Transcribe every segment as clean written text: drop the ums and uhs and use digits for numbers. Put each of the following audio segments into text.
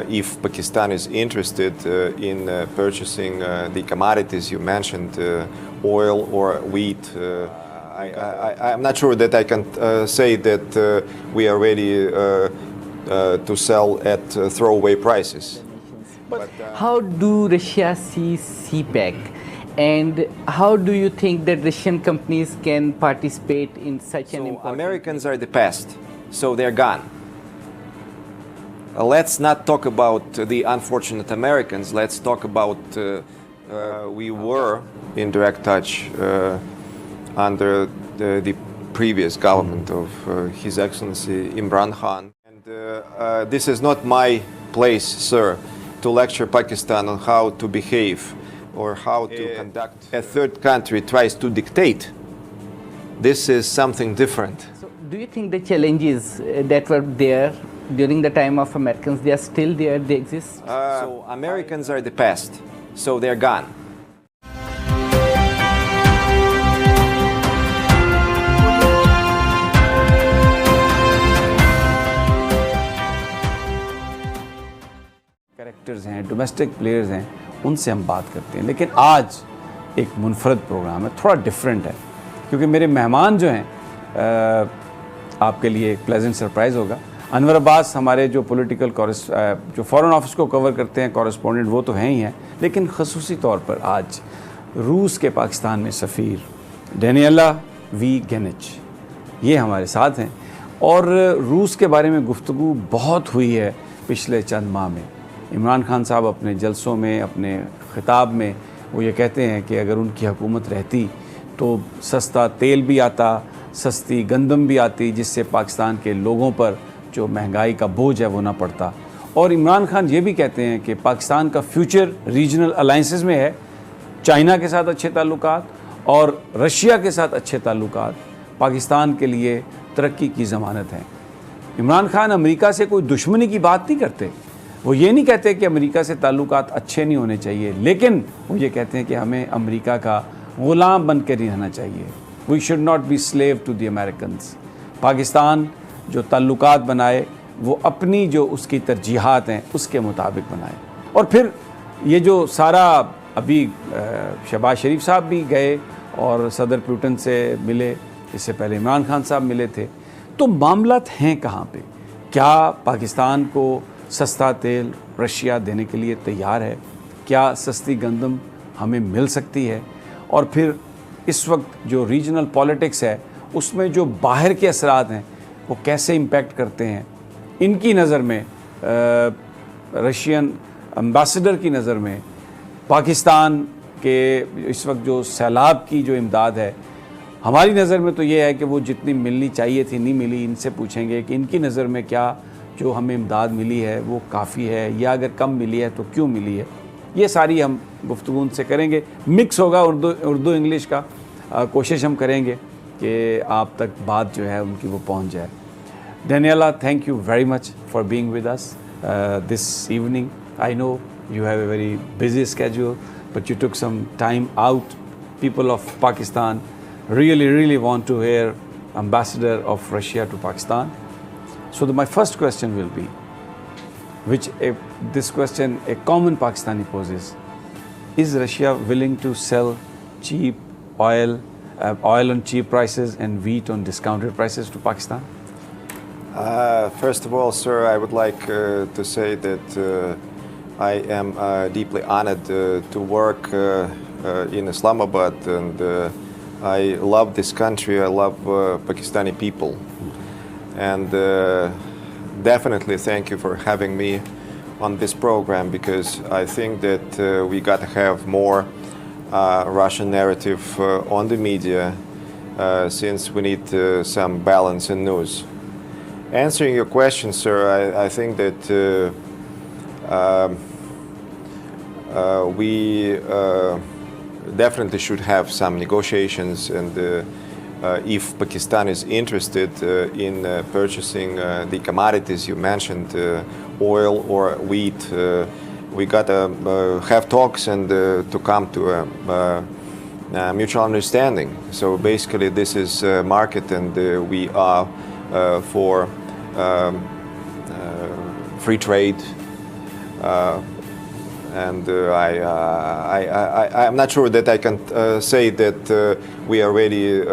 if Pakistan is interested in purchasing the commodities you mentioned, oil or wheat. I'm not sure that I can say that we are ready to sell at throwaway prices. But how do Russia see CPEC, and how do you think that Russian companies can participate in such an important... Americans are the past, so they're gone. Let's not talk about the unfortunate Americans. Let's talk about we were in direct touch under the previous government of His Excellency Imran Khan. And this is not my place, sir, to lecture Pakistan on how to behave or how to conduct. A third country tries to dictate. This is something different. So do you think the challenges that were there during the time of Americans, they are still there, they exist? So Americans are the past, so they're gone. Characters हैं, domestic players हैं, उनसे हम बात करते हैं। लेकिन आज एक मुनफरद प्रोग्राम है, थोड़ा डिफरेंट है, क्योंकि मेरे मेहमान जो हैं आपके लिए एक प्लेजेंट सरप्राइज़ होगा। अनवर अब्बास हमारे जो पॉलिटिकल जो फॉरेन ऑफिस को कवर करते हैं कॉरेस्पॉन्डेंट, वो तो हैं ही हैं, लेकिन ख़ुसूसी तौर पर आज रूस के पाकिस्तान में सफ़ीर डेनिला गैनिच ये हमारे साथ हैं। और रूस के बारे में गुफ्तगू बहुत हुई है पिछले चंद माह में। इमरान खान साहब अपने जलसों में, अपने ख़िताब में वो ये कहते हैं कि अगर उनकी हुकूमत रहती तो सस्ता तेल भी आता, सस्ती गंदम भी आती, जिससे पाकिस्तान के लोगों पर जो महंगाई का बोझ है वो ना पड़ता। और इमरान खान ये भी कहते हैं कि पाकिस्तान का फ्यूचर रीजनल अलाइंसेस में है, चाइना के साथ अच्छे ताल्लुकात और रशिया के साथ अच्छे ताल्लुकात पाकिस्तान के लिए तरक्की की ज़मानत हैं। इमरान खान अमेरिका से कोई दुश्मनी की बात नहीं करते, वो ये नहीं कहते कि अमेरिका से ताल्लुकात अच्छे नहीं होने चाहिए, लेकिन वो ये कहते हैं कि हमें अमेरिका का ग़ुलाम बन कर नहीं रहना चाहिए। We should not be slave to the Americans. Pakistan जो ताल्लुकात बनाए वो अपनी जो उसकी तरजीहात हैं उसके मुताबिक बनाए। और फिर ये जो सारा अभी शहबाज शरीफ साहब भी गए और सदर पुतिन से मिले, इससे पहले इमरान खान साहब मिले थे। तो मामलात हैं कहाँ पे? क्या पाकिस्तान को सस्ता तेल रशिया देने के लिए तैयार है? क्या सस्ती गंदम हमें मिल सकती है? और फिर इस वक्त जो रीजनल पॉलिटिक्स है उसमें जो बाहर के असरात हैं वो कैसे इम्पेक्ट करते हैं? इनकी नज़र में रशियन एम्बेसडर की नज़र में पाकिस्तान के इस वक्त जो सैलाब की जो इमदाद है, हमारी नज़र में तो ये है कि वो जितनी मिलनी चाहिए थी नहीं मिली। इनसे पूछेंगे कि इनकी नज़र में क्या जो हमें इमदाद मिली है वो काफ़ी है, या अगर कम मिली है तो क्यों मिली है। ये सारी हम गुफ्तगू उनसे करेंगे। मिक्स होगा उर्दू इंग्लिश का, कोशिश हम करेंगे कि आप तक बात जो है उनकी वो पहुंच जाए। Daniela, thank you very much for being with us this evening. I know you have a very busy schedule, but you took some time out. People of Pakistan really want to hear Ambassador of Russia to Pakistan. So my first question will be, this question a common Pakistani poses: is Russia willing to sell cheap oil on cheap prices and wheat on discounted prices to Pakistan? First of all, sir, I would like to say that I am deeply honored to work in Islamabad, and I love this country. I love Pakistani people, and definitely thank you for having me on this program, because I think that we got to have more Russian narrative on the media, since we need some balance in news. Answering your question, sir, I think that we definitely should have some negotiations, and if Pakistan is interested in purchasing the commodities you mentioned, oil or wheat, we gotta have talks and to come to a mutual understanding. So basically this is a market, and we are for free trade, And I'm not sure that I can say that we are ready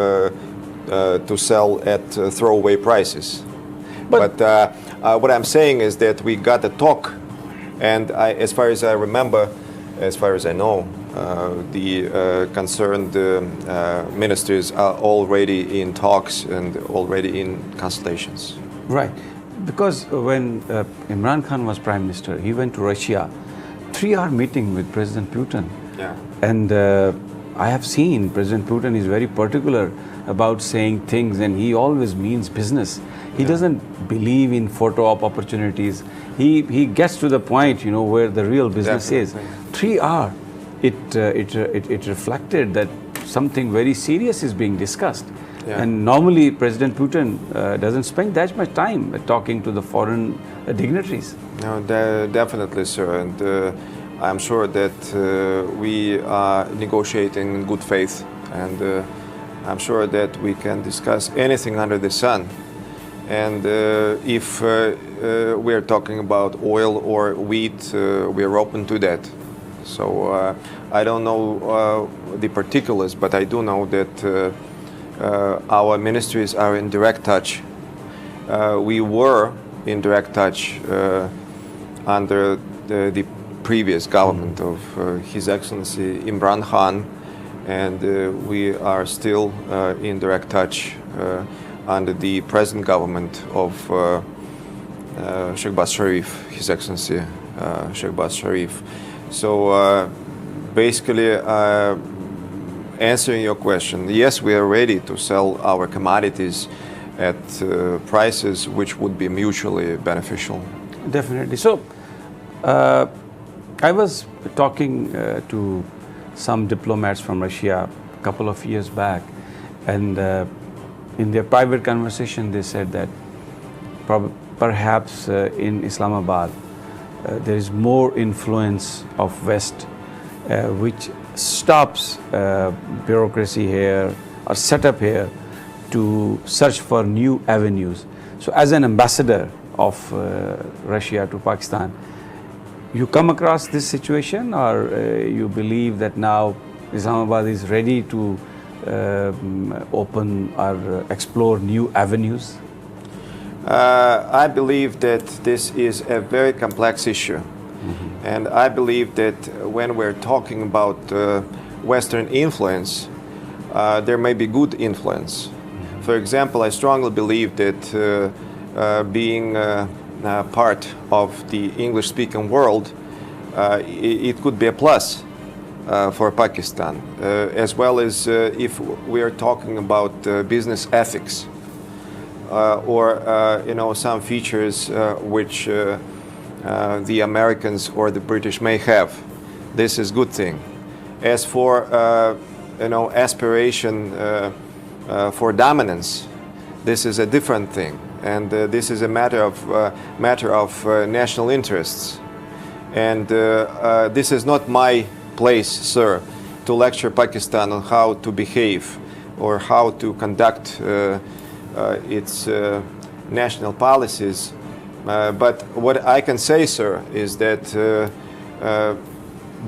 to sell at throwaway prices. But what I'm saying is that we got a talk, and as far as I remember, as far as I know, the concerned ministers are already in talks and already in consultations. Right. Because when Imran Khan was Prime Minister, he went to Russia, 3-hour meeting with President Putin. Yeah. And I have seen President Putin is very particular about saying things, and he always means business. He doesn't believe in photo op opportunities. He gets to the point, where the real business is. 3 hours, it reflected that something very serious is being discussed. Yeah. And normally President Putin doesn't spend that much time talking to the foreign dignitaries. No, definitely, sir. And I'm sure that we are negotiating in good faith. And I'm sure that we can discuss anything under the sun. And if we're talking about oil or wheat, we're open to that. So I don't know the particulars, but I do know that our ministries are in direct touch. We were in direct touch under the previous government of His Excellency Imran Khan, and we are still in direct touch under the present government of Sheikh Bas Sharif, His Excellency Sheikh Bas Sharif. So basically, answering your question, yes, we are ready to sell our commodities at prices which would be mutually beneficial. Definitely. So, I was talking to some diplomats from Russia a couple of years back, and in their private conversation they said that perhaps in Islamabad there is more influence of West which stops bureaucracy here or set up here to search for new avenues. So as an ambassador of Russia to Pakistan, you come across this situation, or you believe that now Islamabad is ready to open or explore new avenues? I believe that this is a very complex issue. And I believe that when we're talking about Western influence, there may be good influence. For example, I strongly believe that being part of the English-speaking world, it could be a plus for Pakistan, as well as if we are talking about business ethics or some features which the Americans or the British may have. This is a good thing. As for aspiration for dominance, this is a different thing, and this is a matter of national interests. And this is not my place, sir, to lecture Pakistan on how to behave or how to conduct its national policies. But what I can say, sir, is that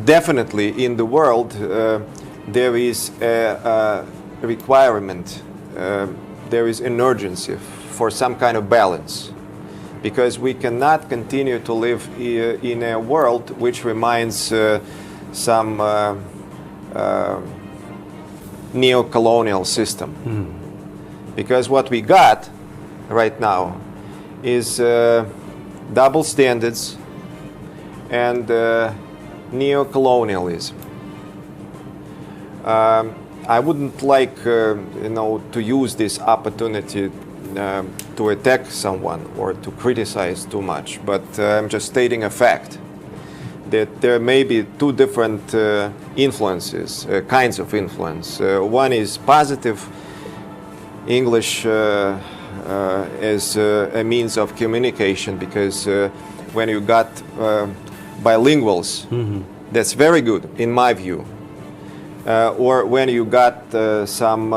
definitely in the world there is a requirement, there is an urgency for some kind of balance, because we cannot continue to live in a world which reminds some neo-colonial system. Because what we got right now is double standards and neo-colonialism. I wouldn't like to use this opportunity to attack someone or to criticize too much, but I'm just stating a fact that there may be two different influences, kinds of influence. One is positive English as a means of communication, because when you got bilinguals, that's very good in my view. Or when you got some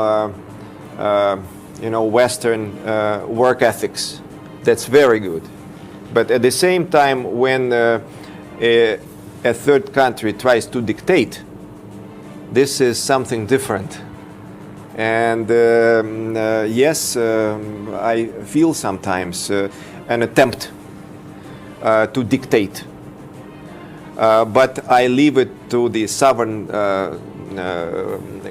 Western work ethics, that's very good. But at the same time, when a third country tries to dictate, this is something different. And yes, I feel sometimes an attempt to dictate. But I leave it to the sovereign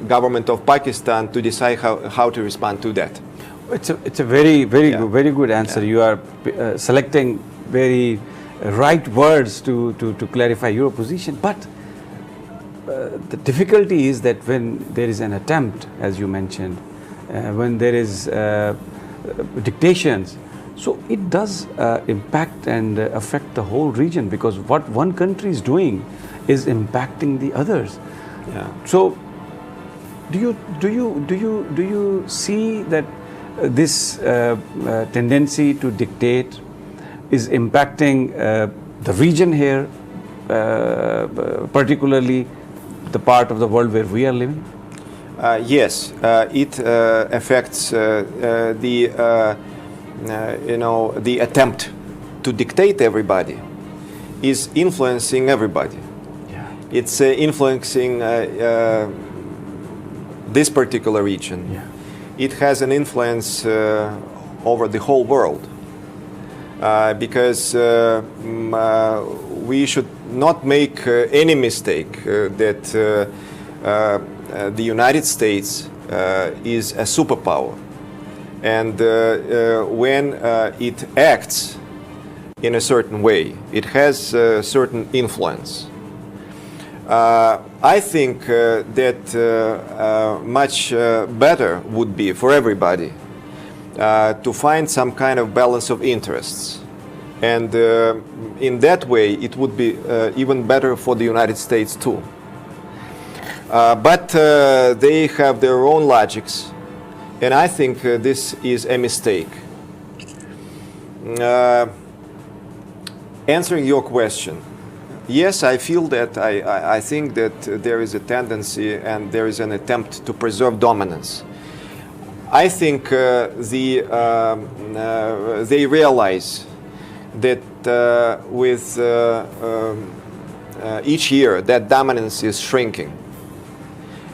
government of Pakistan to decide how to respond to that. It's a very good answer. You are selecting very right words to clarify your position. But the difficulty is that when there is an attempt, as you mentioned, when there is dictations, so it does impact and affect the whole region, because what one country is doing is impacting the others. Yeah. So do you see that this tendency to dictate is impacting the region here, particularly the part of the world where we are living? Yes, it affects the attempt to dictate everybody is influencing everybody. Yeah. It's influencing this particular region. Yeah. It has an influence over the whole world, because we should not make any mistake that the United States is a superpower, and when it acts in a certain way, it has a certain influence. I think that much better would be for everybody to find some kind of balance of interests. And in that way, it would be even better for the United States too. But they have their own logics, and I think this is a mistake. Answering your question, yes, I feel that I think that there is a tendency and there is an attempt to preserve dominance. I think they realize that with each year that dominance is shrinking,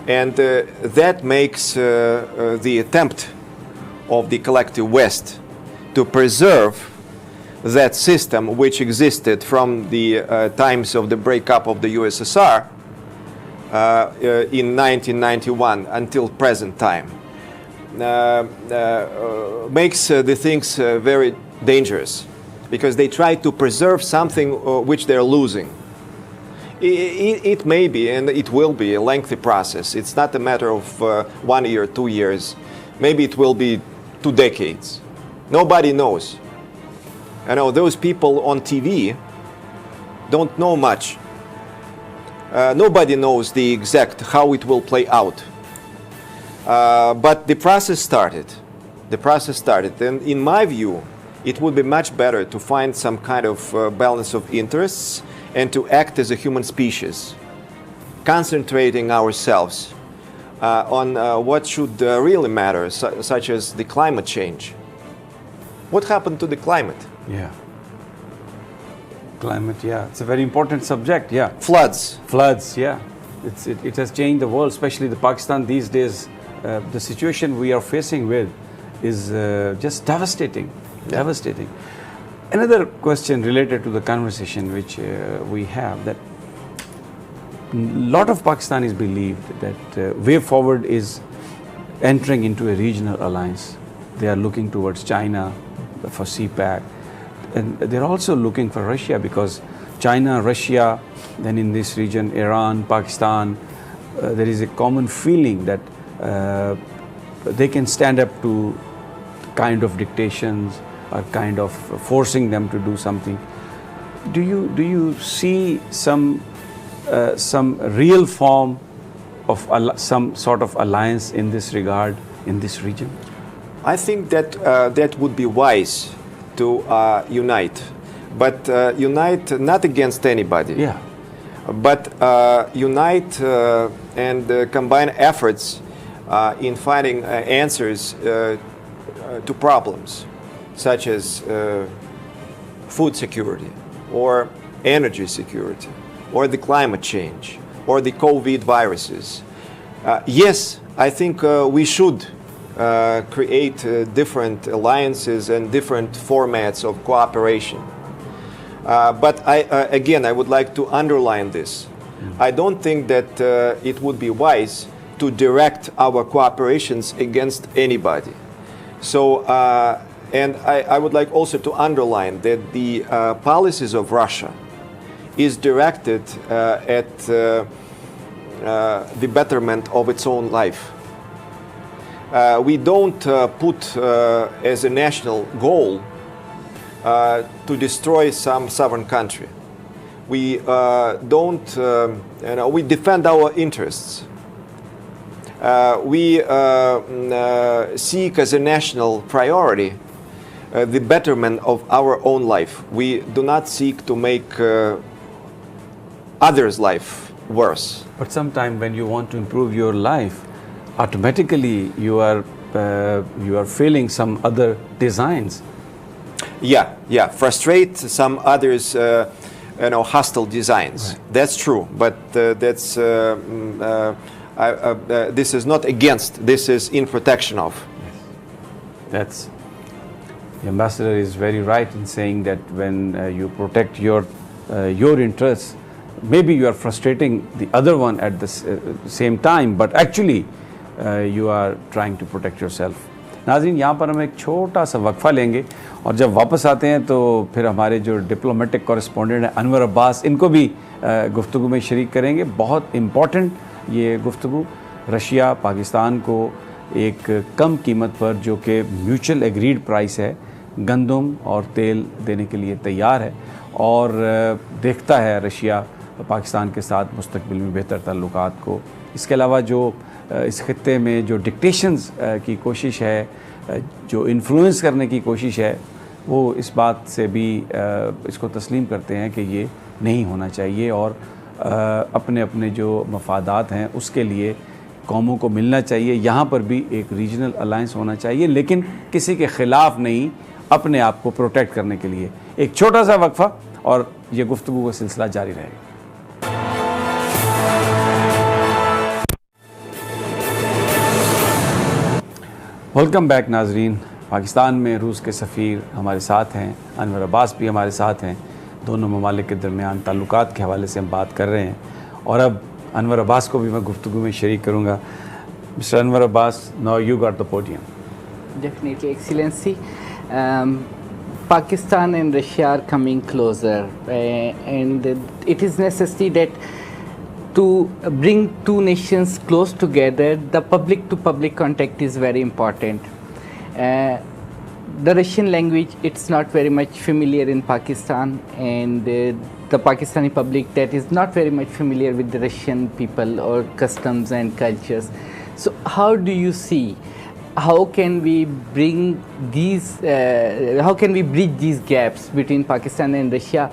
and that makes the attempt of the collective West to preserve that system which existed from the times of the breakup of the USSR in 1991 until present time, makes the things very dangerous, because they try to preserve something which they're losing. It may be, and it will be, a lengthy process. It's not a matter of 1 year, 2 years. Maybe it will be 2 decades. Nobody knows. I know those people on TV don't know much. Nobody knows the exact how it will play out. But the process started. The process started. And in my view, it would be much better to find some kind of balance of interests and to act as a human species, concentrating ourselves on what should really matter, such as the climate change. What happened to the climate? Yeah. Climate, yeah. It's a very important subject, yeah. Floods. Floods, yeah. It has changed the world, especially the Pakistan these days. The situation we are facing with is just devastating. Yeah. Devastating. Another question related to the conversation which we have, that a lot of Pakistanis believe that way forward is entering into a regional alliance. They are looking towards China for CPAC, and they're also looking for Russia, because China, Russia, then in this region, Iran, Pakistan, there is a common feeling that they can stand up to kind of dictations or kind of forcing them to do something. Do you see some real form of some sort of alliance in this regard in this region? I think that that would be wise to unite, but unite not against anybody. Yeah. But unite and combine efforts in finding answers to problems, such as food security or energy security, or the climate change, or the COVID viruses. Yes, I think we should create different alliances and different formats of cooperation. But again, I would like to underline this. I don't think that it would be wise to direct our cooperations against anybody. So, and I would like also to underline that the policies of Russia is directed at the betterment of its own life. We don't put as a national goal to destroy some sovereign country. We don't, we defend our interests. We seek as a national priority the betterment of our own life. We do not seek to make others' life worse. But sometimes when you want to improve your life, automatically you are failing some other designs. Yeah, frustrate some others, hostile designs. Right. That's true, but that's this is not against. This is in protection of. That's the ambassador is very right in saying that when you protect your interests, maybe you are frustrating the other one at the same time, but actually you are trying to protect yourself. नाज़रीन, यहाँ पर हम एक छोटा सा वक्फा लेंगे और जब वापस आते हैं तो फिर हमारे जो डिप्लोमेटिक कॉरेस्पॉन्डेंट हैं अनवर अब्बास, इनको भी गुफ्तगू में शरीक करेंगे. बहुत इम्पॉर्टेंट ये गुफ्तगू, रशिया पाकिस्तान को एक कम कीमत पर जो कि म्यूचुअल एग्रीड प्राइस है गंदम और तेल देने के लिए तैयार है और देखता है रशिया पाकिस्तान के साथ मुस्तकबिल में बेहतर ताल्लुकात को. इसके अलावा जो इस खित्ते में जो डिक्टेशंस की कोशिश है, जो इन्फ्लुएंस करने की कोशिश है, वो इस बात से भी इसको तस्लीम करते हैं कि ये नहीं होना चाहिए और अपने अपने जो मफादात हैं उसके लिए कौमों को मिलना चाहिए. यहाँ पर भी एक रीजनल अलायंस होना चाहिए, लेकिन किसी के ख़िलाफ़ नहीं, अपने आप को प्रोटेक्ट करने के लिए. एक छोटा सा वक्फा और ये गुफ्तगू का सिलसिला जारी रहेगा. वेलकम बैक नाजरीन. पाकिस्तान में रूस के सफ़ीर हमारे साथ हैं, अनवर अब्बास भी हमारे साथ हैं. दोनों ममालिक के दरमियान ताल्लुकात के हवाले से हम बात कर रहे हैं और अब अनवर अब्बास को भी मैं गुफ्तगू में शरीक करूँगा. Mister Anwar Abbas, now you got the podium. Definitely, Excellency. Pakistan and Russia are coming closer, and it is necessary that to bring two nations close together, the public-to-public contact is very important. The Russian language, it's not very much familiar in Pakistan, and the Pakistani public that is not very much familiar with the Russian people or customs and cultures. So how do you see, how can we bring these, how can we bridge these gaps between Pakistan and Russia?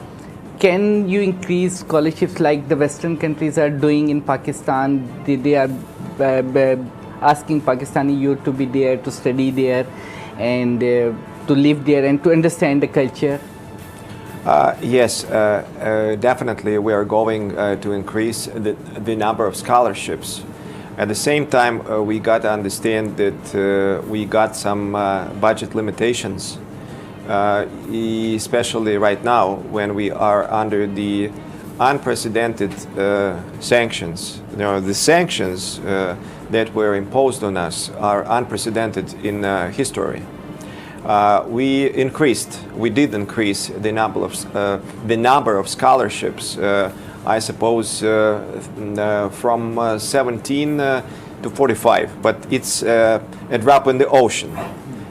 Can you increase scholarships like the Western countries are doing in Pakistan? They are asking Pakistani youth to be there, to study there, and to live there and to understand the culture? Yes, definitely we are going to increase the number of scholarships. At the same time, we got to understand that we got some budget limitations, especially right now when we are under the unprecedented sanctions. You know, the sanctions that were imposed on us are unprecedented in history. We did increase the number of scholarships. I suppose from 17 to 45, but it's a drop in the ocean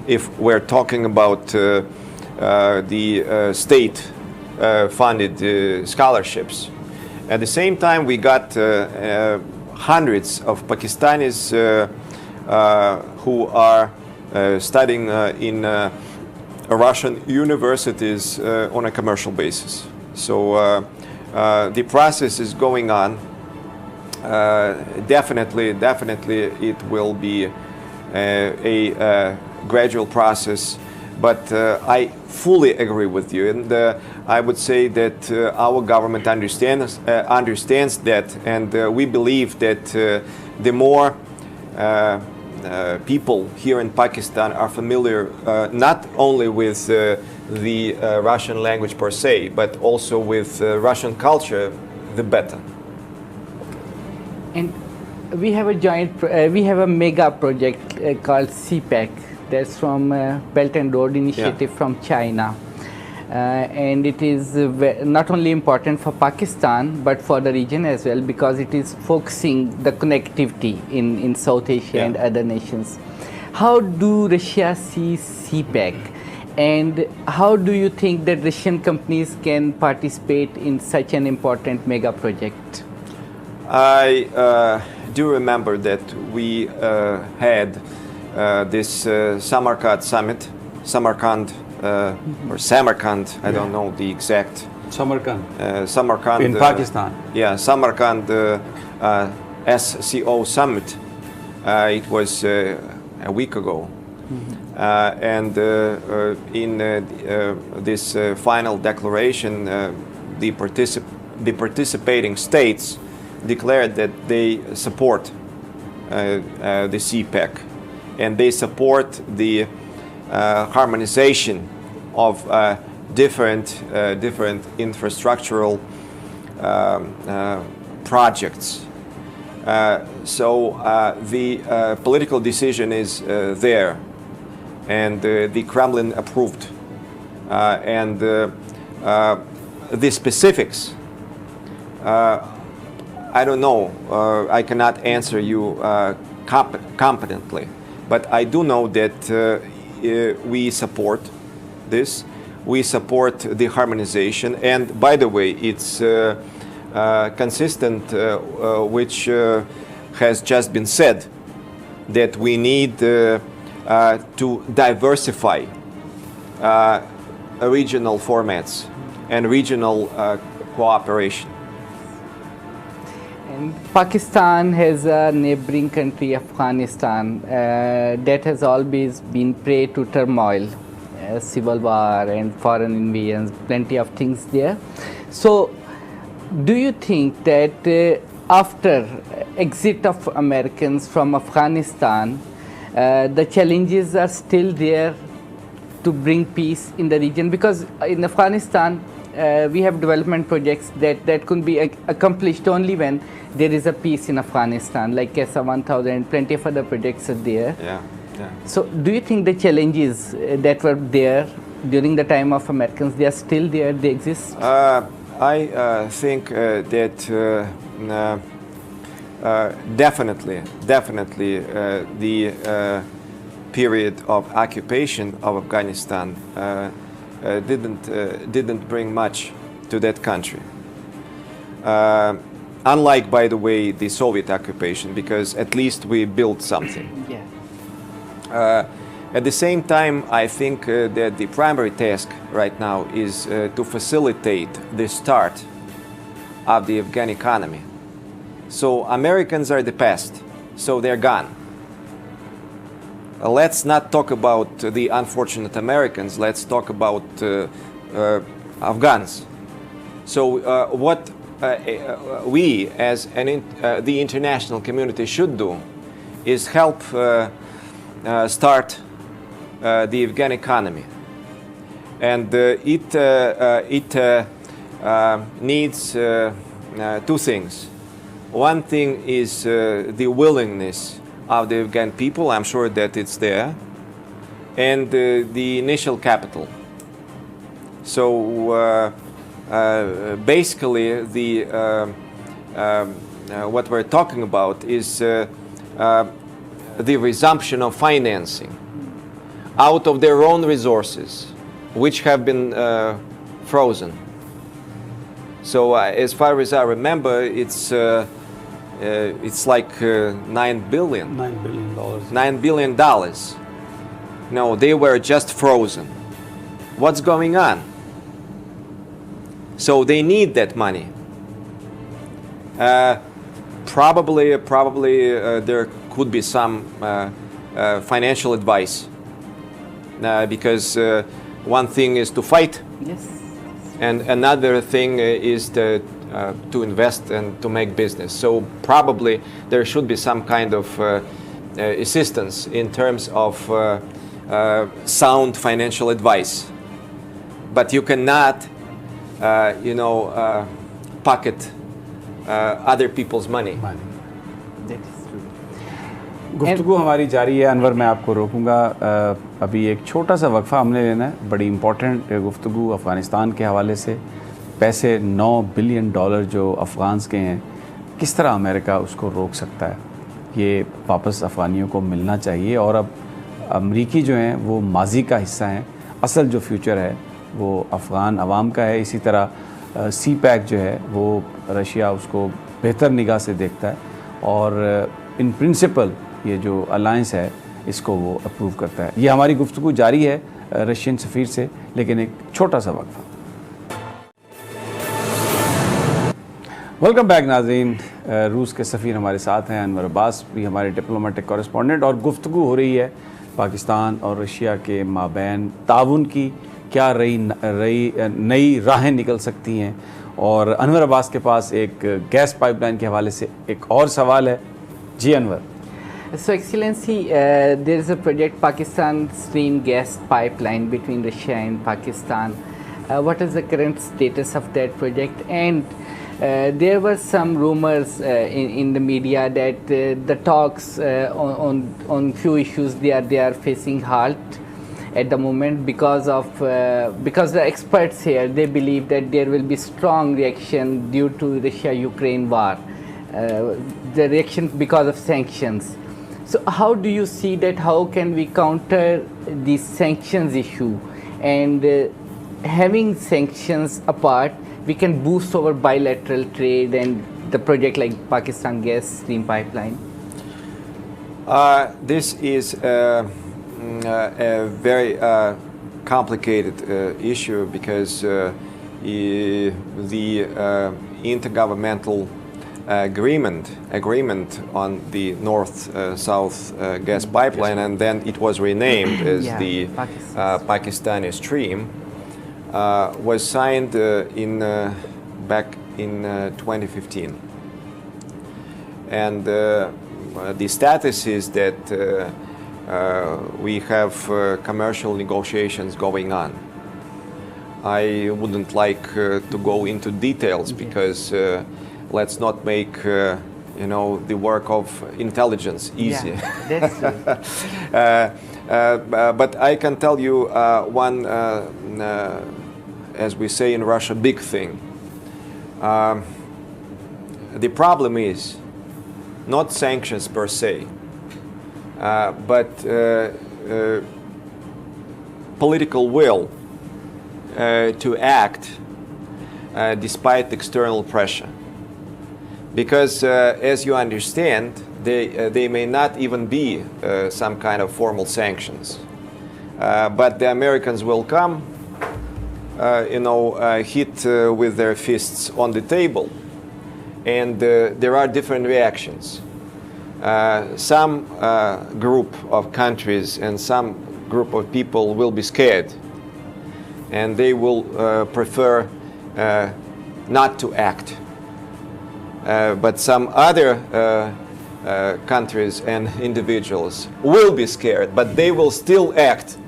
if we're talking about the state-funded scholarships. At the same time, we got hundreds of Pakistanis who are studying in Russian universities on a commercial basis. So the process is going on. Definitely it will be a gradual process, But I fully agree with you, and I would say that our government understands that, and we believe that the more people here in Pakistan are familiar not only with the Russian language per se, but also with Russian culture, the better. And we have a mega project called CPEC. That's from Belt and Road Initiative from China. And it is not only important for Pakistan, but for the region as well, because it is focusing the connectivity in South Asia and other nations. How do Russia see CPEC? And how do you think that Russian companies can participate in such an important mega project? I do remember that we had this Samarkand summit, Samarkand or Samarkand, I don't know the exact. Samarkand. In Pakistan. Yeah, Samarkand SCO summit. It was a week ago. And in this final declaration, the participating states declared that they support the CPEC, and they support the harmonization of different infrastructural projects. So the political decision is there, and the Kremlin approved, and the specifics, I don't know. I cannot answer you competently, but I do know that we support this. We support the harmonization, and by the way, it's consistent, which has just been said, that we need to diversify regional formats and regional cooperation. And Pakistan has a neighboring country, Afghanistan, that has always been prey to turmoil, civil war and foreign invasions, plenty of things there. So, do you think that after exit of Americans from Afghanistan, the challenges are still there to bring peace in the region? Because in Afghanistan, we have development projects that could be accomplished only when there is a peace in Afghanistan, like KESA 1000, plenty of other projects are there. Yeah. So, do you think the challenges that were there during the time of Americans, they are still there, they exist? I think that definitely the period of occupation of Afghanistan didn't bring much to that country. Unlike, by the way, the Soviet occupation, because at least we built something. Yeah. At the same time, I think that the primary task right now is to facilitate the start of the Afghan economy. So Americans are the past, so they're gone. Let's not talk about the unfortunate Americans, let's talk about Afghans. So what we as the international community should do is help start the Afghan economy, and it needs two things. One thing is the willingness of the Afghan people. I'm sure that it's there, and the initial capital. So basically, what we're talking about is the resumption of financing out of their own resources, which have been frozen. So as far as I remember, it's like $9 billion. $9 billion. No, they were just frozen. What's going on? So they need that money. Probably there could be some financial advice because one thing is to fight, Yes. and another thing is to invest and to make business. So probably there should be some kind of assistance in terms of sound financial advice. But you cannot, pocket other people's money. That is true. गुफ्तगू हमारी जारी है। अनवर, मैं आपको रोकूंगा। अभी एक छोटा सा वक्फा हमने लेना है। बड़ी इम्पोर्टेंट गुफ्तगू अफ़गानिस्तान के हवाले से। पैसे $9 बिलियन जो अफ़गान्स के हैं, किस तरह अमेरिका उसको रोक सकता है? ये वापस अफ़गानियों को मिलना चाहिए। और अब अमरीकी जो हैं वो माजी का हिस्सा हैं, असल जो फ्यूचर है वो अफ़गान अवाम का है। इसी तरह सी पैक जो है वो रशिया उसको बेहतर निगाह से देखता है और इन प्रिंसिपल ये जो अलायंस है इसको वो अप्रूव करता है। ये हमारी गुफ्तगू जारी है रशियन सफ़ीर से, लेकिन एक छोटा सा वक्फा। वेलकम बैक नाज़रीन। रूस के सफ़ीर हमारे साथ हैं, अनवर अब्बास भी हमारे डिप्लोमेटिक कॉरेस्पॉन्डेंट, और गुफ्तगू हो रही है पाकिस्तान और रशिया के माबैन ताउन की क्या नई राहें निकल सकती हैं। और अनवर अब्बास के पास एक गैस पाइपलाइन के हवाले से एक और सवाल है। जी Anwar. So, Excellency, there is a project, Pakistan Stream gas pipeline between Russia and Pakistan. What is the current status of that project? And there were some rumors in the media that the talks on few issues they are facing halt at the moment because the experts here, they believe that there will be strong reaction due to Russia-Ukraine war, the reaction because of sanctions. So how do you see that? How can we counter the sanctions issue? And having sanctions apart, we can boost our bilateral trade and the project like Pakistan gas stream pipeline. This is a very complicated issue because the intergovernmental agreement on the north-south gas pipeline, and then it was renamed as the Pakistani Stream, was signed back in 2015. And the status is that we have commercial negotiations going on. I wouldn't like to go into details because let's not make the work of intelligence easy. Yeah, that's true. But I can tell you one, as we say in Russia, big thing. The problem is not sanctions per se, but political will to act despite external pressure. Because as you understand, they may not even be some kind of formal sanctions. But the Americans will come, hit with their fists on the table. And there are different reactions. Some group of countries and some group of people will be scared. And they will prefer not to act. But some other countries and individuals will be scared, but they will still act.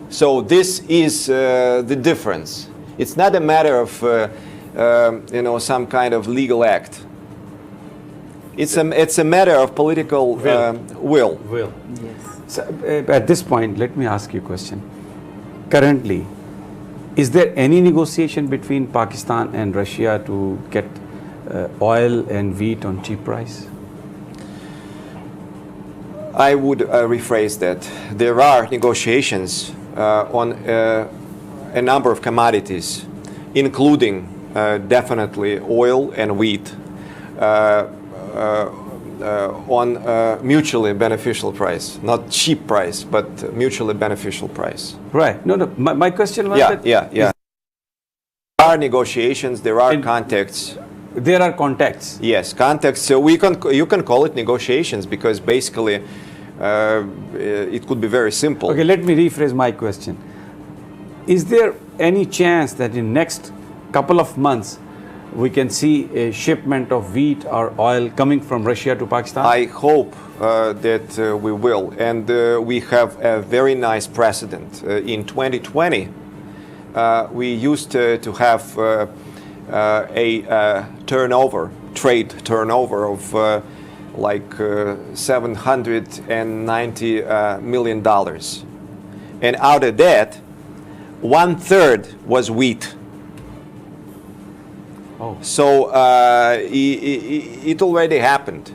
So this is the difference. It's not a matter of some kind of legal act. It's a matter of political will. Yes. So, at this point, let me ask you a question. Currently, is there any negotiation between Pakistan and Russia to get oil and wheat on cheap price? I would rephrase that. There are negotiations on a number of commodities, including definitely oil and wheat, on mutually beneficial price, not cheap price, but mutually beneficial price. Right. No. My question was that. Yeah. There are negotiations. There are contacts. There are contacts. Yes, contacts. So you can call it negotiations because basically it could be very simple. Okay, let me rephrase my question. Is there any chance that in next couple of months we can see a shipment of wheat or oil coming from Russia to Pakistan? I hope that we will, and we have a very nice precedent. In 2020, we used to have a trade turnover of like $790 million. And out of that, 1/3 was wheat. Oh. So it already happened.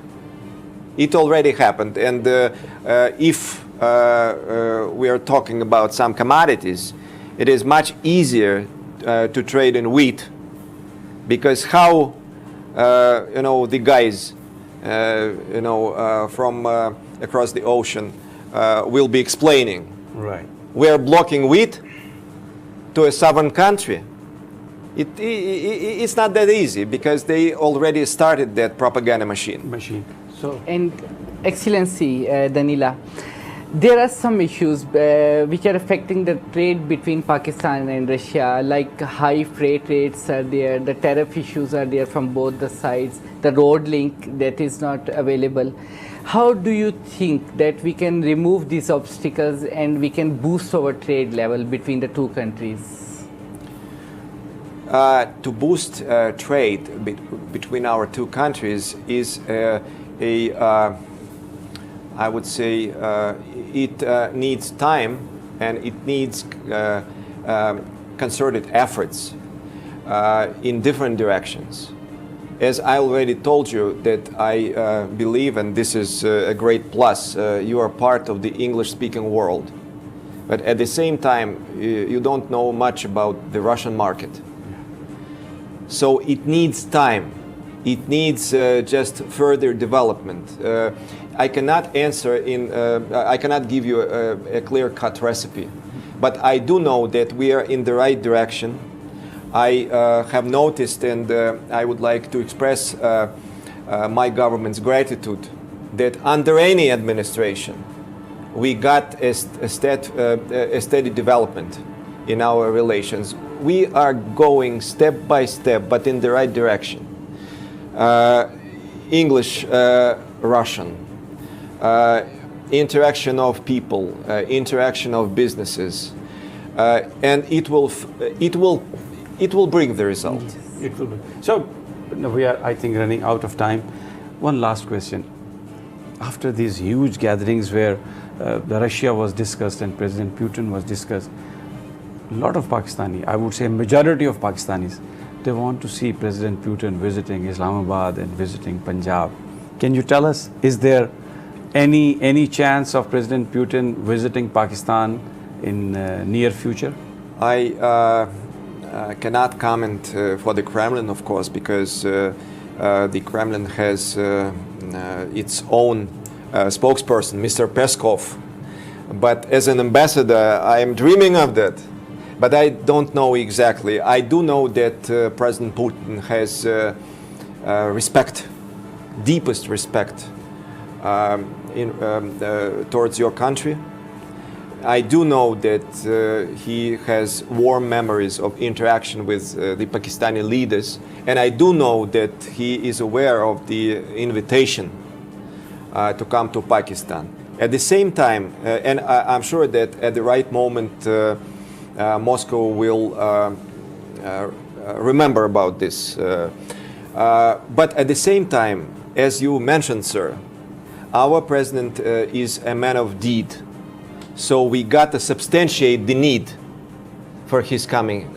It already happened. And if we are talking about some commodities, it is much easier to trade in wheat, because how the guys from across the ocean will be explaining, Right. we are blocking wheat to a southern country. It's not that easy, because they already started that propaganda machine. So, And Excellency Danila, there are some issues which are affecting the trade between Pakistan and Russia, like high freight rates are there, the tariff issues are there from both the sides, the road link that is not available. How do you think that we can remove these obstacles and we can boost our trade level between the two countries? To boost trade between our two countries is I would say it needs time, and it needs concerted efforts in different directions. As I already told you, that I believe, and this is a great plus, you are part of the English-speaking world. But at the same time, you don't know much about the Russian market. So it needs time. It needs just further development. I cannot I cannot give you a clear-cut recipe, but I do know that we are in the right direction. I have noticed, and I would like to express my government's gratitude, that under any administration, we got a steady development in our relations. We are going step by step, but in the right direction. English, Russian, interaction of people, interaction of businesses, and it will bring the result. it will be. So, we are, I think, running out of time. One last question. After these huge gatherings where Russia was discussed and President Putin was discussed, a lot of Pakistani, I would say majority of Pakistanis, they want to see President Putin visiting Islamabad and visiting Punjab. Can you tell us, is there any chance of President Putin visiting Pakistan in near future? I cannot comment for the Kremlin, of course, because the Kremlin has its own spokesperson, Mr. Peskov. But as an ambassador, I am dreaming of that. But I don't know exactly. I do know that President Putin has respect, deepest respect towards your country. I do know that he has warm memories of interaction with the Pakistani leaders, and I do know that he is aware of the invitation to come to Pakistan. At the same time, and I'm sure that at the right moment, Moscow will remember about this. But at the same time, as you mentioned, sir, our president is a man of deed. So we got to substantiate the need for his coming,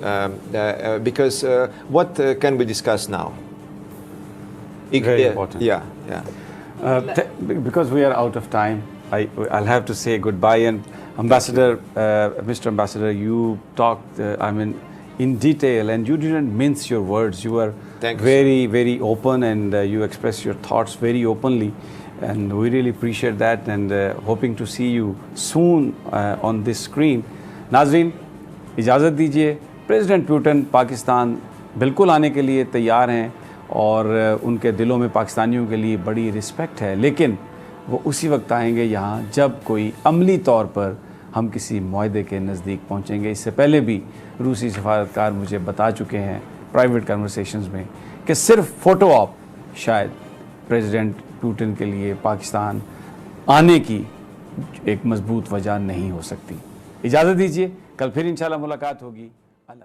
because what can we discuss now? Very important. Yeah. Because we are out of time, I'll have to say goodbye. And Ambassador, Mr. Ambassador, you talked, in detail, and you didn't mince your words. You were very open, and you expressed your thoughts very openly. And we really appreciate that, and hoping to see you soon on this screen. नाज़रीन, इजाज़त दीजिए. President Putin Pakistan बिल्कुल आने के लिए तैयार हैं, और उनके दिलों में पाकिस्तानियों के लिए बड़ी रिस्पेक्ट है, लेकिन وہ اسی وقت آئیں گے یہاں جب کوئی عملی طور پر ہم کسی معاہدے کے نزدیک پہنچیں گے. اس سے پہلے بھی روسی سفارتکار مجھے بتا چکے ہیں پرائیویٹ کنورسیشنز میں کہ صرف فوٹو آپ شاید پریزیڈنٹ پوٹن کے لیے پاکستان آنے کی ایک مضبوط وجہ نہیں ہو سکتی. اجازت دیجیے, کل پھر انشاءاللہ ملاقات ہوگی. اللہ